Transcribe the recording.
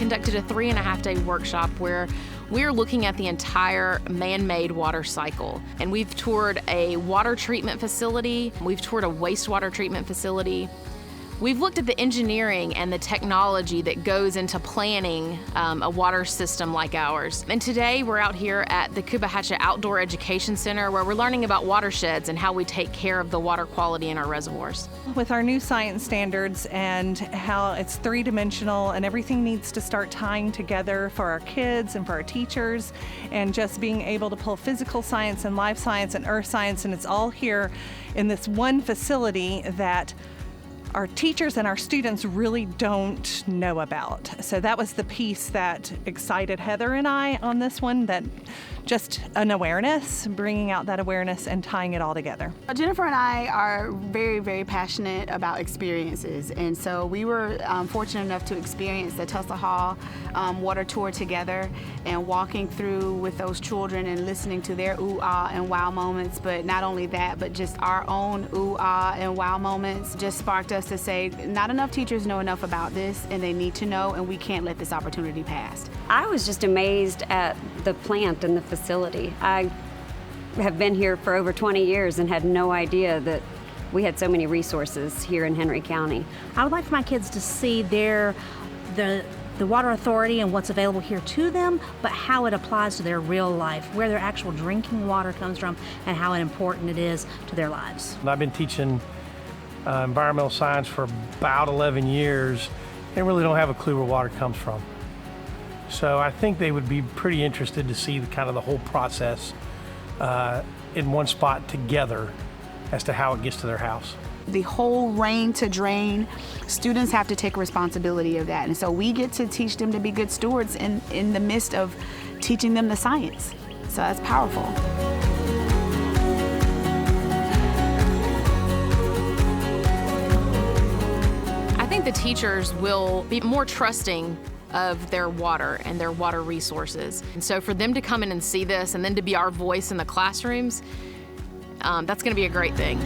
conducted a 3.5-day workshop where we're looking at the entire man-made water cycle. And we've toured a water treatment facility, we've toured a wastewater treatment facility. We've looked at the engineering and the technology that goes into planning a water system like ours. And today we're out here at the Cubahatcha Outdoor Education Center where we're learning about watersheds and how we take care of the water quality in our reservoirs. With our new science standards and how it's three-dimensional and everything needs to start tying together for our kids and for our teachers, and just being able to pull physical science and life science and earth science, and it's all here in this one facility that our teachers and our students really don't know about. So that was the piece that excited Heather and I on this one, that just an awareness, bringing out that awareness and tying it all together. Jennifer and I are very, very passionate about experiences, and so we were fortunate enough to experience the Tulsa Hall water tour together, and walking through with those children and listening to their ooh, ah, and wow moments. But not only that, but just our own ooh, ah, and wow moments just sparked us to say, not enough teachers know enough about this, and they need to know, and we can't let this opportunity pass. I was just amazed at the plant and the facility. I have been here for over 20 years and had no idea that we had so many resources here in Henry County. I would like for my kids to see the water authority and what's available here to them, but how it applies to their real life, where their actual drinking water comes from, and how important it is to their lives. I've been teaching environmental science for about 11 years and really don't have a clue where water comes from. So I think they would be pretty interested to see the whole process in one spot together as to how it gets to their house. The whole rain to drain, students have to take responsibility of that. And so we get to teach them to be good stewards in the midst of teaching them the science. So that's powerful. I think the teachers will be more trusting of their water and their water resources. And so for them to come in and see this and then to be our voice in the classrooms, that's gonna be a great thing.